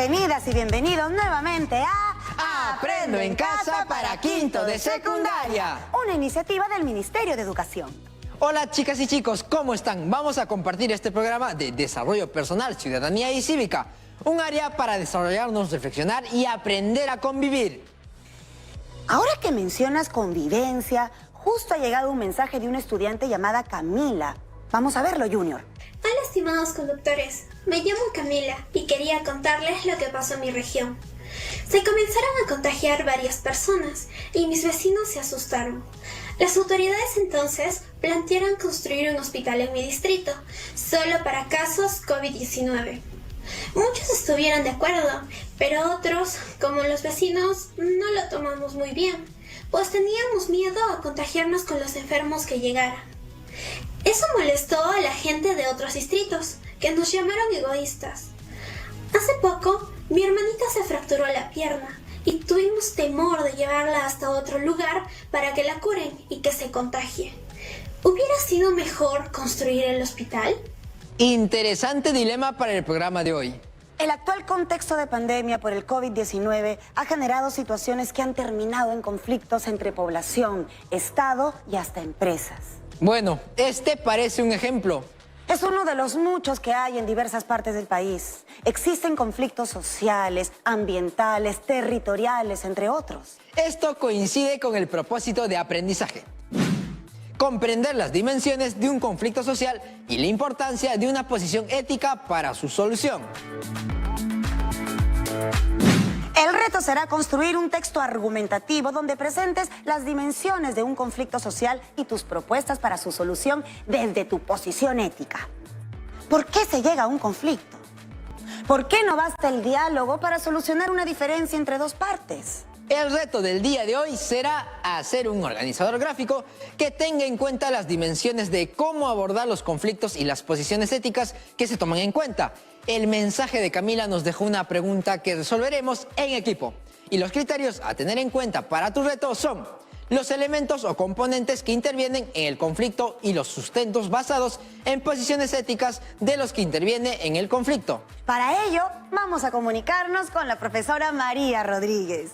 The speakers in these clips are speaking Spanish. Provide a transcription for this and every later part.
Bienvenidas y bienvenidos nuevamente a Aprendo en Casa para quinto de secundaria, una iniciativa del Ministerio de Educación. Hola chicas y chicos, ¿cómo están? Vamos a compartir este programa de desarrollo personal, ciudadanía y cívica, un área para desarrollarnos, reflexionar y aprender a convivir. Ahora que mencionas convivencia, justo ha llegado un mensaje de una estudiante llamada Camila. Vamos a verlo, Junior. Hola, estimados conductores. Me llamo Camila y quería contarles lo que pasó en mi región. Se comenzaron a contagiar varias personas y mis vecinos se asustaron. Las autoridades entonces plantearon construir un hospital en mi distrito, solo para casos COVID-19. Muchos estuvieron de acuerdo, pero otros, como los vecinos, no lo tomamos muy bien, pues teníamos miedo a contagiarnos con los enfermos que llegaran. Eso molestó a la gente de otros distritos, que nos llamaron egoístas. Hace poco, mi hermanita se fracturó la pierna y tuvimos temor de llevarla hasta otro lugar para que la curen y que se contagie. ¿Hubiera sido mejor construir el hospital? Interesante dilema para el programa de hoy. El actual contexto de pandemia por el COVID-19 ha generado situaciones que han terminado en conflictos entre población, Estado y hasta empresas. Bueno, este parece un ejemplo. Es uno de los muchos que hay en diversas partes del país. Existen conflictos sociales, ambientales, territoriales, entre otros. Esto coincide con el propósito de aprendizaje. Comprender las dimensiones de un conflicto social y la importancia de una posición ética para su solución. El reto será construir un texto argumentativo donde presentes las dimensiones de un conflicto social y tus propuestas para su solución desde tu posición ética. ¿Por qué se llega a un conflicto? ¿Por qué no basta el diálogo para solucionar una diferencia entre dos partes? El reto del día de hoy será hacer un organizador gráfico que tenga en cuenta las dimensiones de cómo abordar los conflictos y las posiciones éticas que se toman en cuenta. El mensaje de Camila nos dejó una pregunta que resolveremos en equipo. Y los criterios a tener en cuenta para tu reto son los elementos o componentes que intervienen en el conflicto y los sustentos basados en posiciones éticas de los que intervienen en el conflicto. Para ello, vamos a comunicarnos con la profesora María Rodríguez.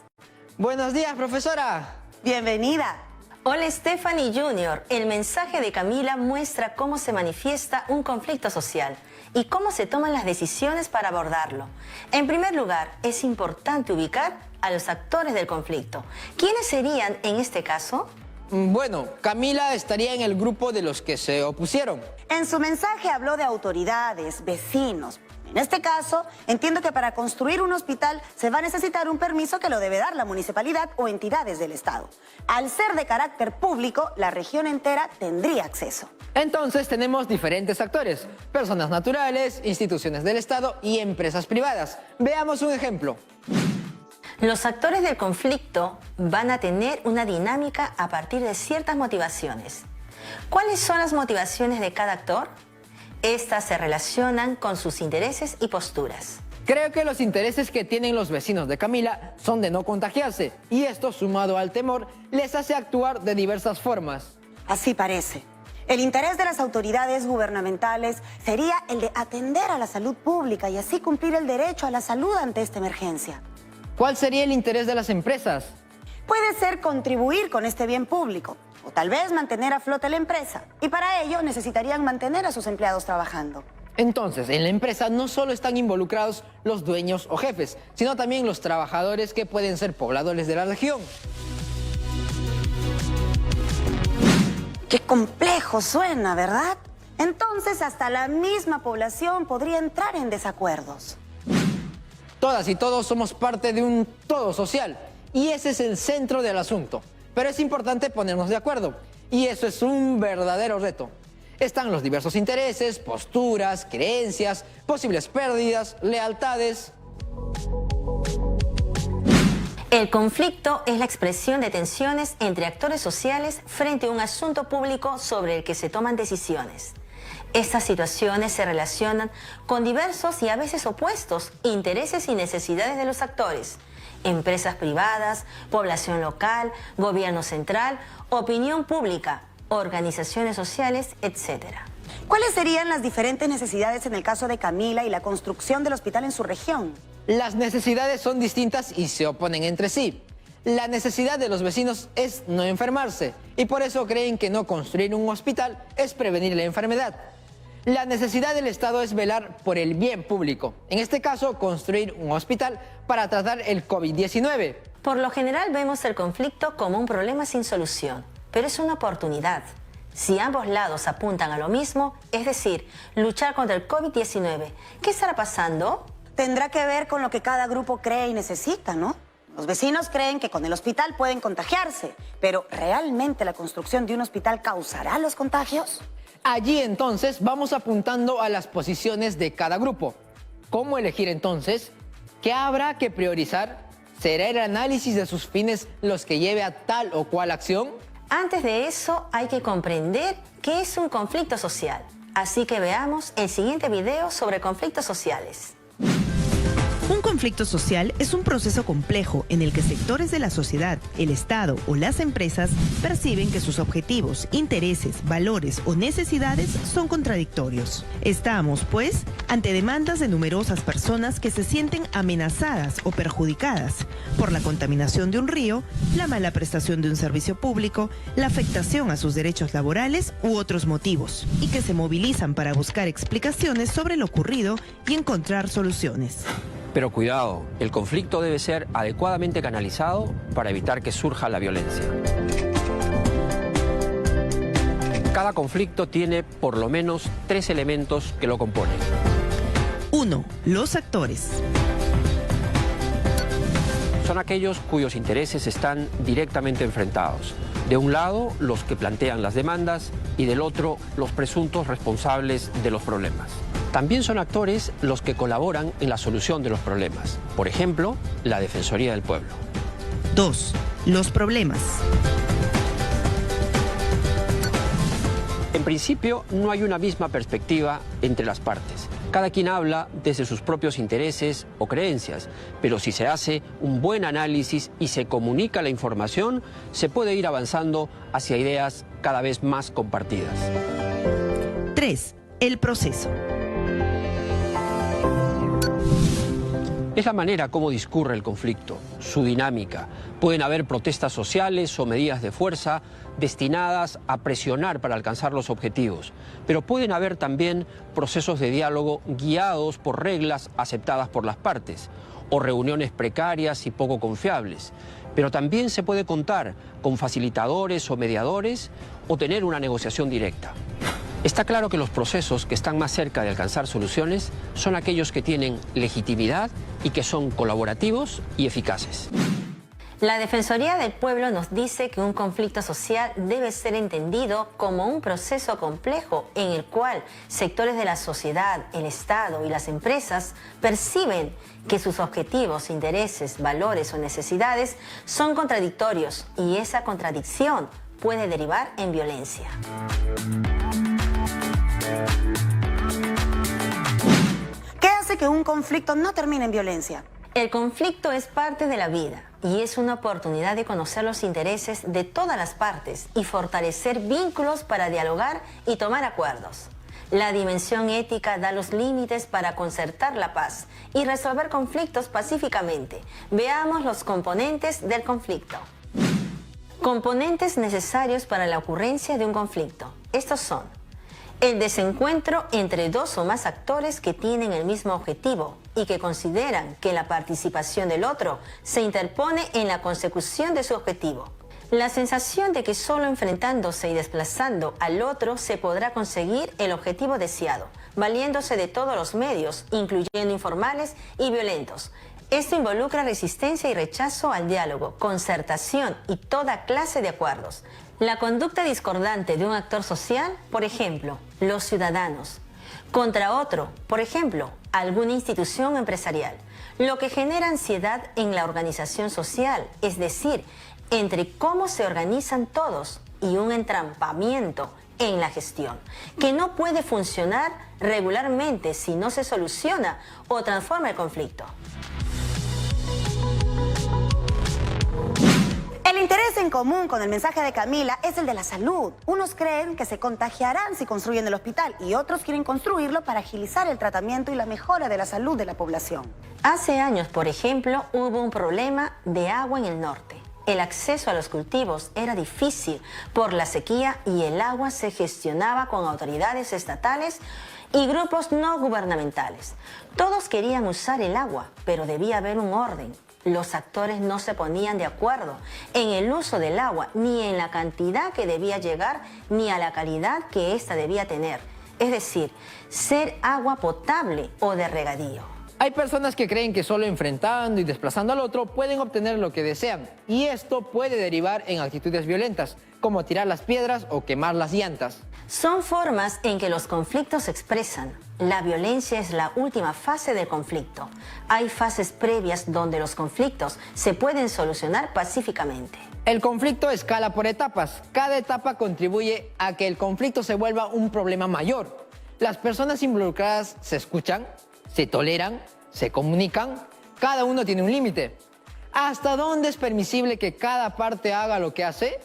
Buenos días, profesora. Bienvenida. Hola Stephanie Junior. El mensaje de Camila muestra cómo se manifiesta un conflicto social y cómo se toman las decisiones para abordarlo. En primer lugar, es importante ubicar a los actores del conflicto. ¿Quiénes serían en este caso? Bueno, Camila estaría en el grupo de los que se opusieron. En su mensaje habló de autoridades, vecinos. En este caso, entiendo que para construir un hospital se va a necesitar un permiso que lo debe dar la municipalidad o entidades del Estado. Al ser de carácter público, la región entera tendría acceso. Entonces tenemos diferentes actores, personas naturales, instituciones del Estado y empresas privadas. Veamos un ejemplo. Los actores del conflicto van a tener una dinámica a partir de ciertas motivaciones. ¿Cuáles son las motivaciones de cada actor? Estas se relacionan con sus intereses y posturas. Creo que los intereses que tienen los vecinos de Camila son de no contagiarse, y esto, sumado al temor, les hace actuar de diversas formas. Así parece. El interés de las autoridades gubernamentales sería el de atender a la salud pública y así cumplir el derecho a la salud ante esta emergencia. ¿Cuál sería el interés de las empresas? Puede ser contribuir con este bien público o tal vez mantener a flote la empresa. Y para ello necesitarían mantener a sus empleados trabajando. Entonces, en la empresa no solo están involucrados los dueños o jefes, sino también los trabajadores que pueden ser pobladores de la región. ¡Qué complejo suena!, ¿verdad? Entonces, hasta la misma población podría entrar en desacuerdos. Todas y todos somos parte de un todo social, y ese es el centro del asunto. Pero es importante ponernos de acuerdo, y eso es un verdadero reto. Están los diversos intereses, posturas, creencias, posibles pérdidas, lealtades. El conflicto es la expresión de tensiones entre actores sociales frente a un asunto público sobre el que se toman decisiones. Estas situaciones se relacionan con diversos y a veces opuestos intereses y necesidades de los actores. Empresas privadas, población local, gobierno central, opinión pública, organizaciones sociales, etc. ¿Cuáles serían las diferentes necesidades en el caso de Camila y la construcción del hospital en su región? Las necesidades son distintas y se oponen entre sí. La necesidad de los vecinos es no enfermarse y por eso creen que no construir un hospital es prevenir la enfermedad. La necesidad del Estado es velar por el bien público, en este caso construir un hospital para tratar el COVID-19. Por lo general vemos el conflicto como un problema sin solución, pero es una oportunidad. Si ambos lados apuntan a lo mismo, es decir, luchar contra el COVID-19, ¿qué estará pasando? Tendrá que ver con lo que cada grupo cree y necesita, ¿no? Los vecinos creen que con el hospital pueden contagiarse, pero ¿realmente la construcción de un hospital causará los contagios? Allí entonces vamos apuntando a las posiciones de cada grupo. ¿Cómo elegir entonces? ¿Qué habrá que priorizar? ¿Será el análisis de sus fines los que lleve a tal o cual acción? Antes de eso hay que comprender qué es un conflicto social. Así que veamos el siguiente video sobre conflictos sociales. Un conflicto social es un proceso complejo en el que sectores de la sociedad, el Estado o las empresas perciben que sus objetivos, intereses, valores o necesidades son contradictorios. Estamos, pues, ante demandas de numerosas personas que se sienten amenazadas o perjudicadas por la contaminación de un río, la mala prestación de un servicio público, la afectación a sus derechos laborales u otros motivos, y que se movilizan para buscar explicaciones sobre lo ocurrido y encontrar soluciones. Pero cuidado, el conflicto debe ser adecuadamente canalizado para evitar que surja la violencia. Cada conflicto tiene por lo menos 3 elementos que lo componen. 1. Los actores. Son aquellos cuyos intereses están directamente enfrentados. De un lado, los que plantean las demandas y del otro, los presuntos responsables de los problemas. También son actores los que colaboran en la solución de los problemas. Por ejemplo, la Defensoría del Pueblo. 2. Los problemas. En principio, no hay una misma perspectiva entre las partes. Cada quien habla desde sus propios intereses o creencias, pero si se hace un buen análisis y se comunica la información, se puede ir avanzando hacia ideas cada vez más compartidas. 3. El proceso. Es la manera como discurre el conflicto, su dinámica. Pueden haber protestas sociales o medidas de fuerza destinadas a presionar para alcanzar los objetivos, pero pueden haber también procesos de diálogo guiados por reglas aceptadas por las partes, o reuniones precarias y poco confiables. Pero también se puede contar con facilitadores o mediadores o tener una negociación directa. Está claro que los procesos que están más cerca de alcanzar soluciones son aquellos que tienen legitimidad y que son colaborativos y eficaces. La Defensoría del Pueblo nos dice que un conflicto social debe ser entendido como un proceso complejo en el cual sectores de la sociedad, el Estado y las empresas perciben que sus objetivos, intereses, valores o necesidades son contradictorios y esa contradicción puede derivar en violencia. ¿Qué hace que un conflicto no termine en violencia? El conflicto es parte de la vida y es una oportunidad de conocer los intereses de todas las partes y fortalecer vínculos para dialogar y tomar acuerdos. La dimensión ética da los límites para concertar la paz y resolver conflictos pacíficamente. Veamos los componentes del conflicto. Componentes necesarios para la ocurrencia de un conflicto. Estos son: el desencuentro entre dos o más actores que tienen el mismo objetivo y que consideran que la participación del otro se interpone en la consecución de su objetivo. La sensación de que solo enfrentándose y desplazando al otro se podrá conseguir el objetivo deseado, valiéndose de todos los medios, incluyendo informales y violentos. Esto involucra resistencia y rechazo al diálogo, concertación y toda clase de acuerdos. La conducta discordante de un actor social, por ejemplo, los ciudadanos, contra otro, por ejemplo, alguna institución empresarial, lo que genera ansiedad en la organización social, es decir, entre cómo se organizan todos y un entrampamiento en la gestión, que no puede funcionar regularmente si no se soluciona o transforma el conflicto. El El interés en común con el mensaje de Camila es el de la salud. Unos creen que se contagiarán si construyen el hospital y otros quieren construirlo para agilizar el tratamiento y la mejora de la salud de la población. Hace años, por ejemplo, hubo un problema de agua en el norte. El acceso a los cultivos era difícil por la sequía y el agua se gestionaba con autoridades estatales y grupos no gubernamentales. Todos querían usar el agua, pero debía haber un orden. Los actores no se ponían de acuerdo en el uso del agua, ni en la cantidad que debía llegar, ni a la calidad que ésta debía tener. Es decir, ser agua potable o de regadío. Hay personas que creen que solo enfrentando y desplazando al otro pueden obtener lo que desean, y esto puede derivar en actitudes violentas, como tirar las piedras o quemar las llantas. Son formas en que los conflictos se expresan. La violencia es la última fase del conflicto. Hay fases previas donde los conflictos se pueden solucionar pacíficamente. El conflicto escala por etapas. Cada etapa contribuye a que el conflicto se vuelva un problema mayor. Las personas involucradas se escuchan, se toleran, se comunican. Cada uno tiene un límite. ¿Hasta dónde es permisible que cada parte haga lo que hace?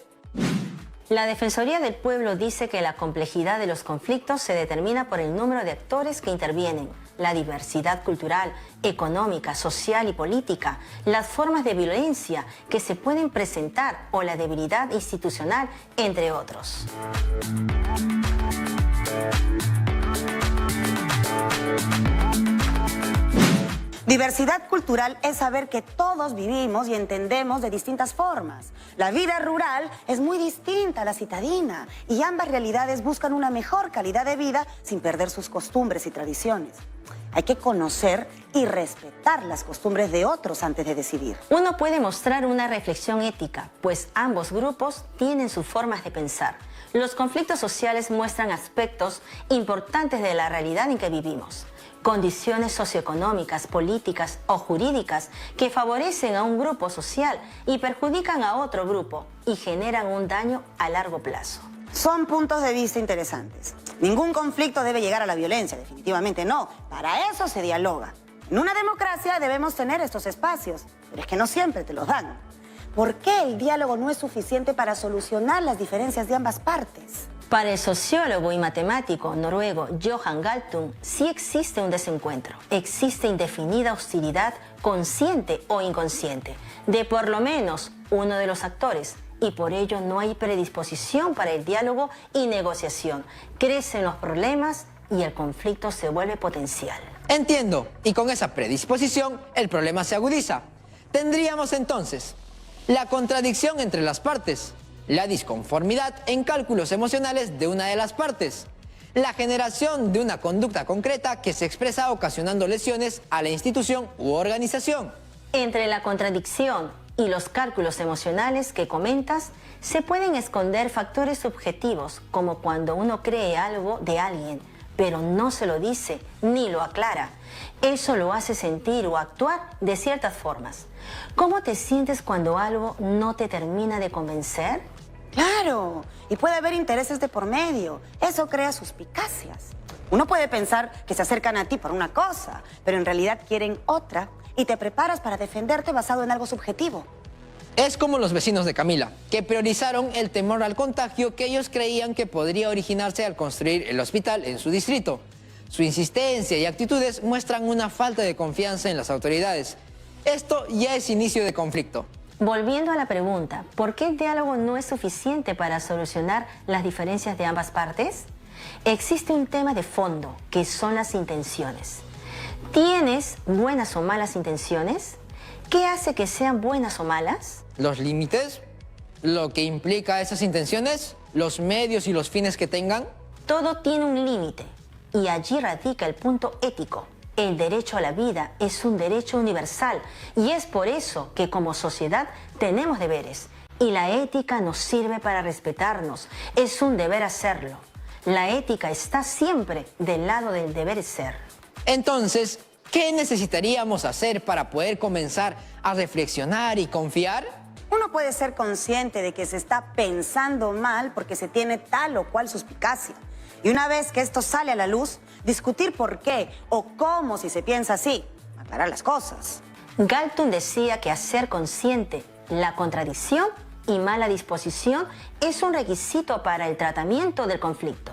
La Defensoría del Pueblo dice que la complejidad de los conflictos se determina por el número de actores que intervienen, la diversidad cultural, económica, social y política, las formas de violencia que se pueden presentar o la debilidad institucional, entre otros. Diversidad cultural es saber que todos vivimos y entendemos de distintas formas. La vida rural es muy distinta a la citadina y ambas realidades buscan una mejor calidad de vida sin perder sus costumbres y tradiciones. Hay que conocer y respetar las costumbres de otros antes de decidir. Uno puede mostrar una reflexión ética, pues ambos grupos tienen sus formas de pensar. Los conflictos sociales muestran aspectos importantes de la realidad en que vivimos. Condiciones socioeconómicas, políticas o jurídicas que favorecen a un grupo social y perjudican a otro grupo y generan un daño a largo plazo. Son puntos de vista interesantes. Ningún conflicto debe llegar a la violencia, definitivamente no. Para eso se dialoga. En una democracia debemos tener estos espacios, pero es que no siempre te los dan. ¿Por qué el diálogo no es suficiente para solucionar las diferencias de ambas partes? Para el sociólogo y matemático noruego Johan Galtung, sí existe un desencuentro. Existe indefinida hostilidad consciente o inconsciente de por lo menos uno de los actores y por ello no hay predisposición para el diálogo y negociación. Crecen los problemas y el conflicto se vuelve potencial. Entiendo, y con esa predisposición el problema se agudiza. Tendríamos entonces la contradicción entre las partes, la disconformidad en cálculos emocionales de una de las partes, la generación de una conducta concreta que se expresa ocasionando lesiones a la institución u organización. Entre la contradicción y los cálculos emocionales que comentas, se pueden esconder factores subjetivos, como cuando uno cree algo de alguien, pero no se lo dice ni lo aclara. Eso lo hace sentir o actuar de ciertas formas. ¿Cómo te sientes cuando algo no te termina de convencer? Claro, y puede haber intereses de por medio. Eso crea suspicacias. Uno puede pensar que se acercan a ti por una cosa, pero en realidad quieren otra y te preparas para defenderte basado en algo subjetivo. Es como los vecinos de Camila, que priorizaron el temor al contagio que ellos creían que podría originarse al construir el hospital en su distrito. Su insistencia y actitudes muestran una falta de confianza en las autoridades. Esto ya es inicio de conflicto. Volviendo a la pregunta, ¿por qué el diálogo no es suficiente para solucionar las diferencias de ambas partes? Existe un tema de fondo, que son las intenciones. ¿Tienes buenas o malas intenciones? ¿Qué hace que sean buenas o malas? Los límites, lo que implica esas intenciones, los medios y los fines que tengan. Todo tiene un límite y allí radica el punto ético. El derecho a la vida es un derecho universal y es por eso que como sociedad tenemos deberes y la ética nos sirve para respetarnos. Es un deber hacerlo. La ética está siempre del lado del deber ser. Entonces, ¿qué necesitaríamos hacer para poder comenzar a reflexionar y confiar? Uno puede ser consciente de que se está pensando mal porque se tiene tal o cual suspicacia. Y una vez que esto sale a la luz, discutir por qué o cómo si se piensa así, aclarar las cosas. Galtung decía que hacer consciente la contradicción y mala disposición es un requisito para el tratamiento del conflicto.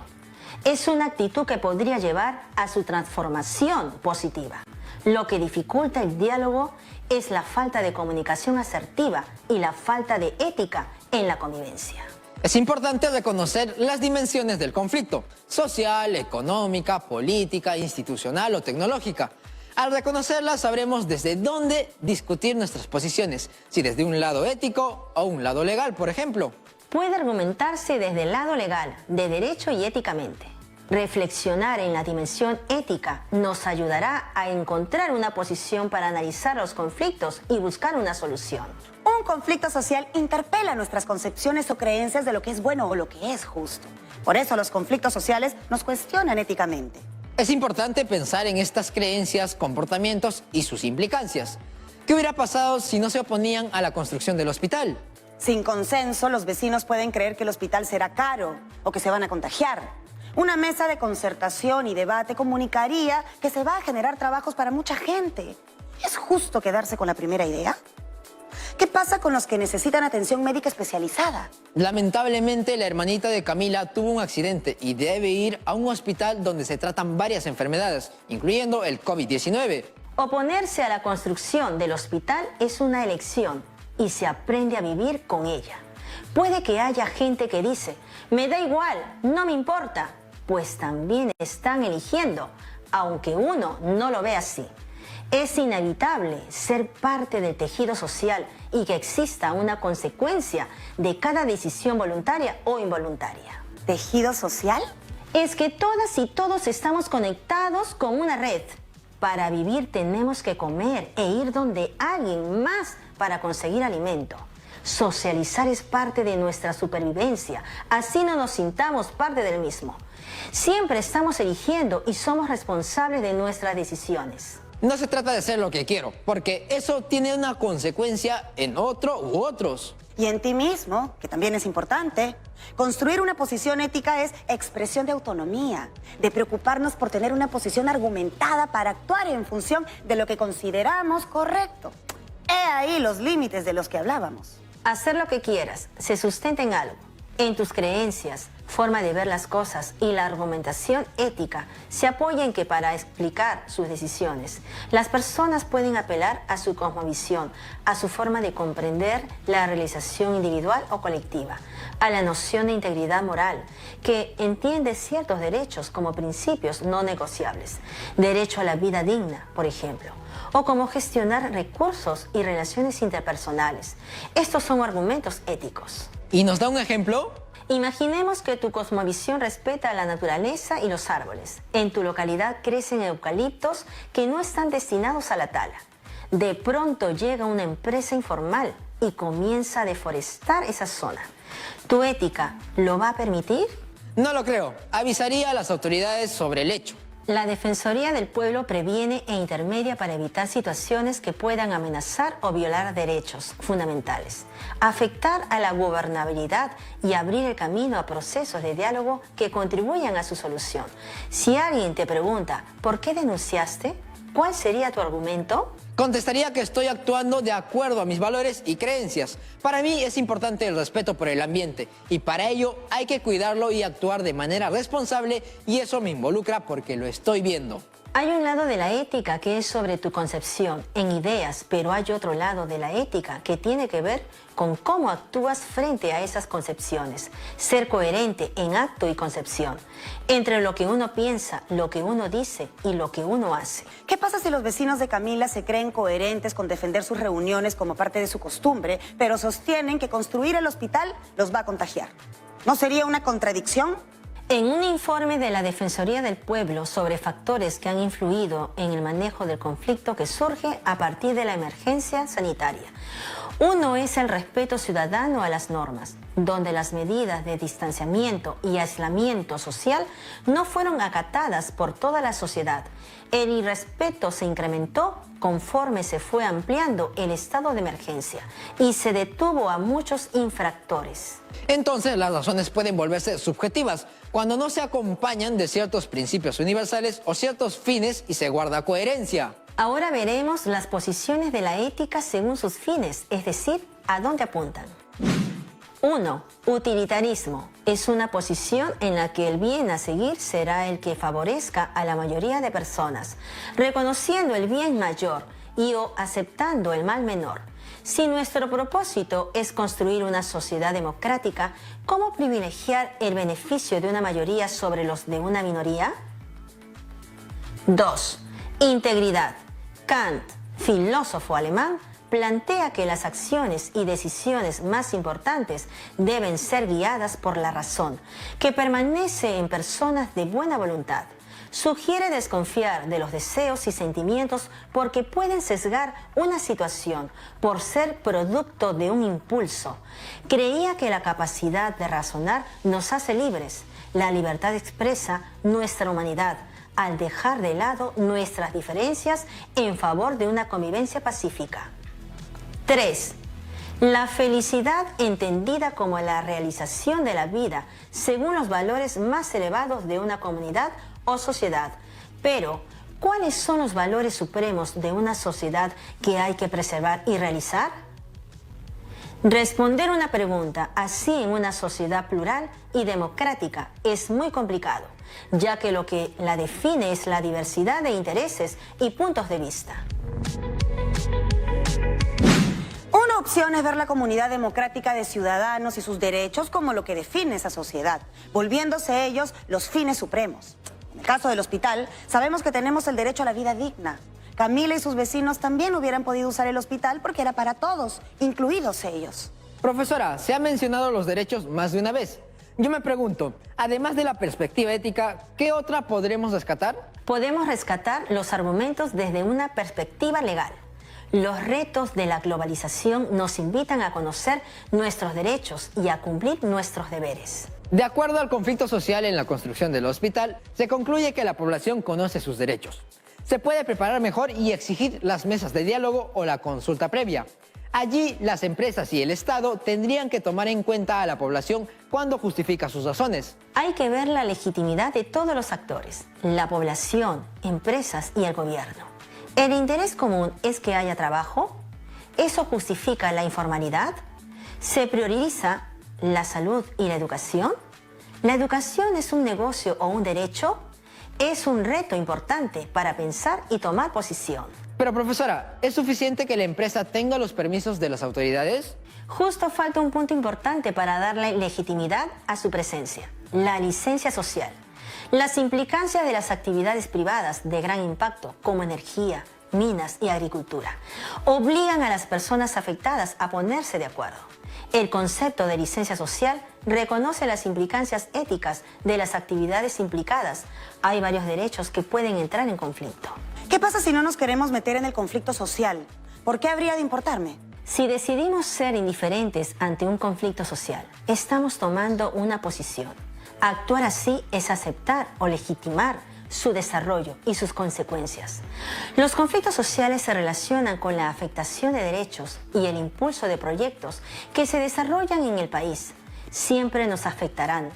Es una actitud que podría llevar a su transformación positiva. Lo que dificulta el diálogo es la falta de comunicación asertiva y la falta de ética en la convivencia. Es importante reconocer las dimensiones del conflicto: social, económica, política, institucional o tecnológica. Al reconocerlas sabremos desde dónde discutir nuestras posiciones, si desde un lado ético o un lado legal, por ejemplo. Puede argumentarse desde el lado legal, de derecho y éticamente. Reflexionar en la dimensión ética nos ayudará a encontrar una posición para analizar los conflictos y buscar una solución. Un conflicto social interpela nuestras concepciones o creencias de lo que es bueno o lo que es justo. Por eso los conflictos sociales nos cuestionan éticamente. Es importante pensar en estas creencias, comportamientos y sus implicancias. ¿Qué hubiera pasado si no se oponían a la construcción del hospital? Sin consenso, los vecinos pueden creer que el hospital será caro o que se van a contagiar. Una mesa de concertación y debate comunicaría que se va a generar trabajos para mucha gente. ¿Es justo quedarse con la primera idea? ¿Qué pasa con los que necesitan atención médica especializada? Lamentablemente, la hermanita de Camila tuvo un accidente y debe ir a un hospital donde se tratan varias enfermedades, incluyendo el COVID-19. Oponerse a la construcción del hospital es una elección y se aprende a vivir con ella. Puede que haya gente que dice, me da igual, no me importa, pues también están eligiendo, aunque uno no lo ve así. Es inevitable ser parte del tejido social y que exista una consecuencia de cada decisión voluntaria o involuntaria. ¿Tejido social? Es que todas y todos estamos conectados con una red. Para vivir tenemos que comer e ir donde alguien más para conseguir alimento. Socializar es parte de nuestra supervivencia, así no nos sintamos parte del mismo. Siempre estamos eligiendo y somos responsables de nuestras decisiones. No se trata de hacer lo que quiero, porque eso tiene una consecuencia en otro u otros. Y en ti mismo, que también es importante. Construir una posición ética es expresión de autonomía, de preocuparnos por tener una posición argumentada para actuar en función de lo que consideramos correcto. He ahí los límites de los que hablábamos. Hacer lo que quieras se sustenta en algo, en tus creencias, forma de ver las cosas, y la argumentación ética se apoya en que para explicar sus decisiones, las personas pueden apelar a su cosmovisión, a su forma de comprender la realización individual o colectiva, a la noción de integridad moral, que entiende ciertos derechos como principios no negociables, derecho a la vida digna, por ejemplo, o cómo gestionar recursos y relaciones interpersonales. Estos son argumentos éticos. ¿Y nos da un ejemplo? Imaginemos que tu cosmovisión respeta la naturaleza y los árboles. En tu localidad crecen eucaliptos que no están destinados a la tala. De pronto llega una empresa informal y comienza a deforestar esa zona. ¿Tu ética lo va a permitir? No lo creo. Avisaría a las autoridades sobre el hecho. La Defensoría del Pueblo previene e intermedia para evitar situaciones que puedan amenazar o violar derechos fundamentales, afectar a la gobernabilidad y abrir el camino a procesos de diálogo que contribuyan a su solución. Si alguien te pregunta, ¿por qué denunciaste? ¿Cuál sería tu argumento? Contestaría que estoy actuando de acuerdo a mis valores y creencias. Para mí es importante el respeto por el ambiente y para ello hay que cuidarlo y actuar de manera responsable, y eso me involucra porque lo estoy viendo. Hay un lado de la ética que es sobre tu concepción en ideas, pero hay otro lado de la ética que tiene que ver con cómo actúas frente a esas concepciones. Ser coherente en acto y concepción, entre lo que uno piensa, lo que uno dice y lo que uno hace. ¿Qué pasa si los vecinos de Camila se creen coherentes con defender sus reuniones como parte de su costumbre, pero sostienen que construir el hospital los va a contagiar? ¿No sería una contradicción? En un informe de la Defensoría del Pueblo sobre factores que han influido en el manejo del conflicto que surge a partir de la emergencia sanitaria, uno es el respeto ciudadano a las normas, donde las medidas de distanciamiento y aislamiento social no fueron acatadas por toda la sociedad. El irrespeto se incrementó conforme se fue ampliando el estado de emergencia y se detuvo a muchos infractores. Entonces las razones pueden volverse subjetivas cuando no se acompañan de ciertos principios universales o ciertos fines y se guarda coherencia. Ahora veremos las posiciones de la ética según sus fines, es decir, a dónde apuntan. 1. Utilitarismo. Es una posición en la que el bien a seguir será el que favorezca a la mayoría de personas, reconociendo el bien mayor y o aceptando el mal menor. Si nuestro propósito es construir una sociedad democrática, ¿cómo privilegiar el beneficio de una mayoría sobre los de una minoría? 2. Integridad. Kant, filósofo alemán, plantea que las acciones y decisiones más importantes deben ser guiadas por la razón, que permanece en personas de buena voluntad. Sugiere desconfiar de los deseos y sentimientos porque pueden sesgar una situación por ser producto de un impulso. Creía que la capacidad de razonar nos hace libres. La libertad expresa nuestra humanidad al dejar de lado nuestras diferencias en favor de una convivencia pacífica. 3. La felicidad entendida como la realización de la vida según los valores más elevados de una comunidad o sociedad. Pero, ¿cuáles son los valores supremos de una sociedad que hay que preservar y realizar? Responder una pregunta así en una sociedad plural y democrática es muy complicado, ya que lo que la define es la diversidad de intereses y puntos de vista. Una opción es ver la comunidad democrática de ciudadanos y sus derechos como lo que define esa sociedad, volviéndose ellos los fines supremos. En el caso del hospital, sabemos que tenemos el derecho a la vida digna. Camila y sus vecinos también hubieran podido usar el hospital porque era para todos, incluidos ellos. Profesora, se han mencionado los derechos más de una vez. Yo me pregunto, además de la perspectiva ética, ¿qué otra podremos rescatar? Podemos rescatar los argumentos desde una perspectiva legal. Los retos de la globalización nos invitan a conocer nuestros derechos y a cumplir nuestros deberes. De acuerdo al conflicto social en la construcción del hospital, se concluye que la población conoce sus derechos. Se puede preparar mejor y exigir las mesas de diálogo o la consulta previa. Allí, las empresas y el Estado tendrían que tomar en cuenta a la población cuando justifica sus razones. Hay que ver la legitimidad de todos los actores, la población, empresas y el gobierno. ¿El interés común es que haya trabajo? ¿Eso justifica la informalidad? ¿Se prioriza la salud y la educación? ¿La educación es un negocio o un derecho? Es un reto importante para pensar y tomar posición. Pero profesora, ¿es suficiente que la empresa tenga los permisos de las autoridades? Justo falta un punto importante para darle legitimidad a su presencia: la licencia social. Las implicancias de las actividades privadas de gran impacto, como energía, minas y agricultura, obligan a las personas afectadas a ponerse de acuerdo. El concepto de licencia social reconoce las implicancias éticas de las actividades implicadas. Hay varios derechos que pueden entrar en conflicto. ¿Qué pasa si no nos queremos meter en el conflicto social? ¿Por qué habría de importarme? Si decidimos ser indiferentes ante un conflicto social, estamos tomando una posición. Actuar así es aceptar o legitimar su desarrollo y sus consecuencias. Los conflictos sociales se relacionan con la afectación de derechos y el impulso de proyectos que se desarrollan en el país. Siempre nos afectarán.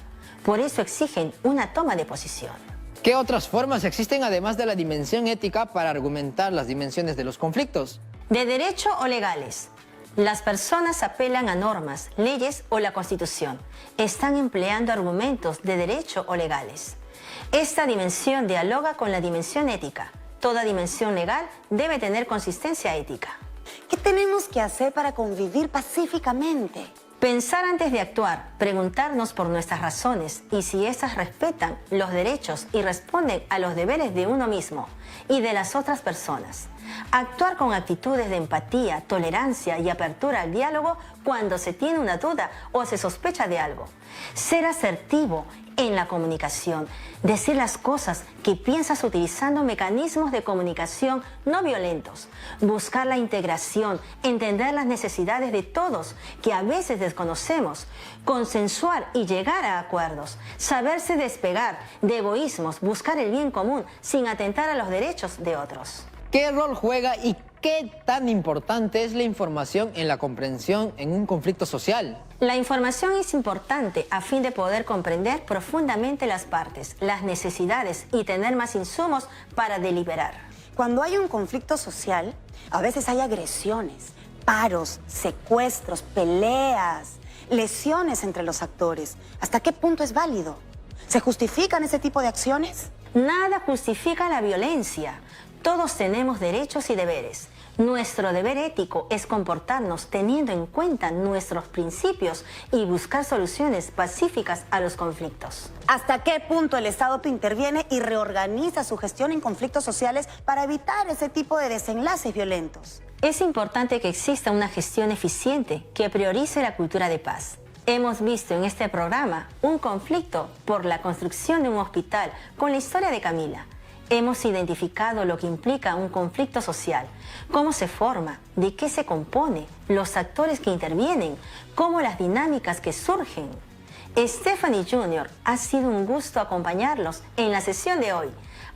Por eso exigen una toma de posición. ¿Qué otras formas existen además de la dimensión ética para argumentar las dimensiones de los conflictos? De derecho o legales. Las personas apelan a normas, leyes o la Constitución. Están empleando argumentos de derecho o legales. Esta dimensión dialoga con la dimensión ética. Toda dimensión legal debe tener consistencia ética. ¿Qué tenemos que hacer para convivir pacíficamente? Pensar antes de actuar, preguntarnos por nuestras razones y si éstas respetan los derechos y responden a los deberes de uno mismo y de las otras personas. Actuar con actitudes de empatía, tolerancia y apertura al diálogo cuando se tiene una duda o se sospecha de algo. Ser asertivo en la comunicación, decir las cosas que piensas utilizando mecanismos de comunicación no violentos, buscar la integración, entender las necesidades de todos que a veces desconocemos, consensuar y llegar a acuerdos, saberse despegar de egoísmos, buscar el bien común sin atentar a los derechos de otros. ¿Qué rol juega y qué tan importante es la información en la comprensión en un conflicto social? La información es importante a fin de poder comprender profundamente las partes, las necesidades y tener más insumos para deliberar. Cuando hay un conflicto social, a veces hay agresiones, paros, secuestros, peleas. lesiones entre los actores. ¿Hasta qué punto es válido? ¿Se justifican ese tipo de acciones? Nada justifica la violencia. Todos tenemos derechos y deberes. Nuestro deber ético es comportarnos teniendo en cuenta nuestros principios y buscar soluciones pacíficas a los conflictos. ¿Hasta qué punto el Estado interviene y reorganiza su gestión en conflictos sociales para evitar ese tipo de desenlaces violentos? Es importante que exista una gestión eficiente que priorice la cultura de paz. Hemos visto en este programa un conflicto por la construcción de un hospital con la historia de Camila. Hemos identificado lo que implica un conflicto social, cómo se forma, de qué se compone, los actores que intervienen, cómo las dinámicas que surgen. Stephanie Jr., ha sido un gusto acompañarlos en la sesión de hoy.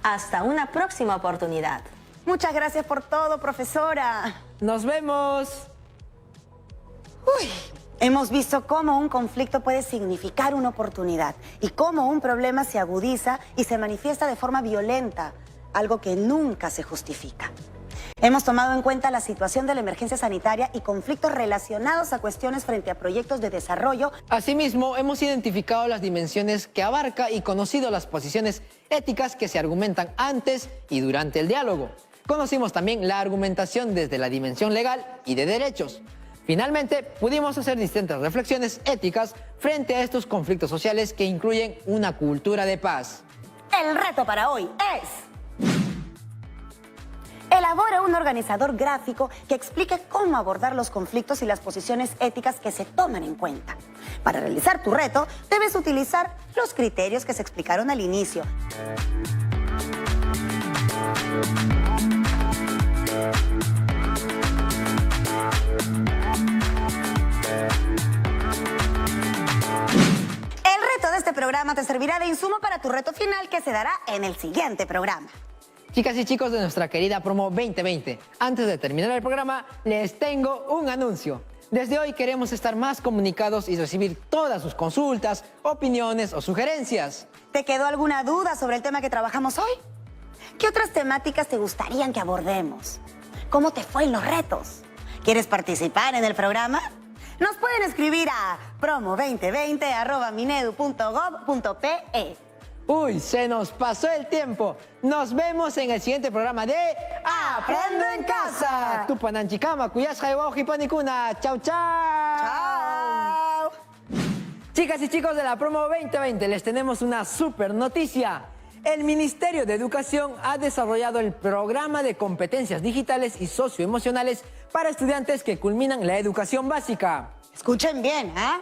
Hasta una próxima oportunidad. Muchas gracias por todo, profesora. ¡Nos vemos! Uy, hemos visto cómo un conflicto puede significar una oportunidad y cómo un problema se agudiza y se manifiesta de forma violenta, algo que nunca se justifica. Hemos tomado en cuenta la situación de la emergencia sanitaria y conflictos relacionados a cuestiones frente a proyectos de desarrollo. Asimismo, hemos identificado las dimensiones que abarca y conocido las posiciones éticas que se argumentan antes y durante el diálogo. Conocimos también la argumentación desde la dimensión legal y de derechos. Finalmente, pudimos hacer distintas reflexiones éticas frente a estos conflictos sociales que incluyen una cultura de paz. El reto para hoy es: elabora un organizador gráfico que explique cómo abordar los conflictos y las posiciones éticas que se toman en cuenta. Para realizar tu reto, debes utilizar los criterios que se explicaron al inicio. El reto de este programa te servirá de insumo para tu reto final, que se dará en el siguiente programa. Chicas y chicos de nuestra querida Promo 2020, antes de terminar el programa, les tengo un anuncio. Desde hoy queremos estar más comunicados y recibir todas sus consultas, opiniones o sugerencias. ¿Te quedó alguna duda sobre el tema que trabajamos hoy? ¿Qué otras temáticas te gustarían que abordemos? ¿Cómo te fue en los retos? ¿Quieres participar en el programa? Nos pueden escribir a promo2020@minedu.gov.pe. Uy, se nos pasó el tiempo. Nos vemos en el siguiente programa de Aprendo en Casa. Tupananchikama, Kuyasha y Panicuna. Chau, chau. ¡Chao! Chicas y chicos de la Promo 2020, les tenemos una super noticia. El Ministerio de Educación ha desarrollado el programa de competencias digitales y socioemocionales para estudiantes que culminan la educación básica. Escuchen bien, ¿ah?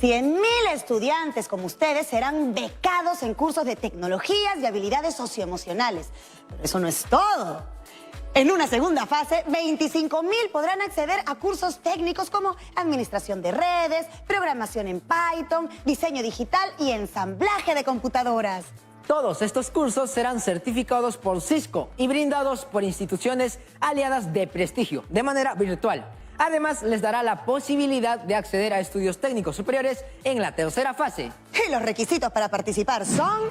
100.000 estudiantes como ustedes serán becados en cursos de tecnologías y habilidades socioemocionales. Pero eso no es todo. En una segunda fase, 25.000 podrán acceder a cursos técnicos como administración de redes, programación en Python, diseño digital y ensamblaje de computadoras. Todos estos cursos serán certificados por Cisco y brindados por instituciones aliadas de prestigio, de manera virtual. Además, les dará la posibilidad de acceder a estudios técnicos superiores en la tercera fase. Y los requisitos para participar son: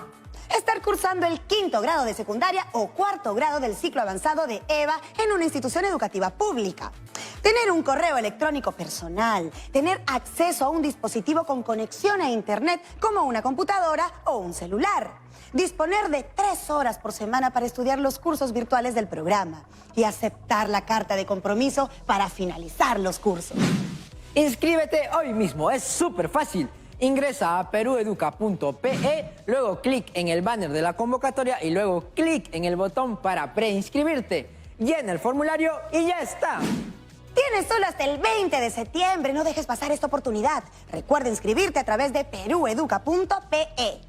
estar cursando el 5º grado de secundaria o 4º grado del ciclo avanzado de EVA en una institución educativa pública, tener un correo electrónico personal, tener acceso a un dispositivo con conexión a Internet como una computadora o un celular, disponer de 3 horas por semana para estudiar los cursos virtuales del programa y aceptar la carta de compromiso para finalizar los cursos. Inscríbete hoy mismo, es súper fácil. Ingresa a perueduca.pe, luego clic en el banner de la convocatoria y luego clic en el botón para preinscribirte. Llena el formulario y ya está. Tienes solo hasta el 20 de septiembre, no dejes pasar esta oportunidad. Recuerda inscribirte a través de perueduca.pe.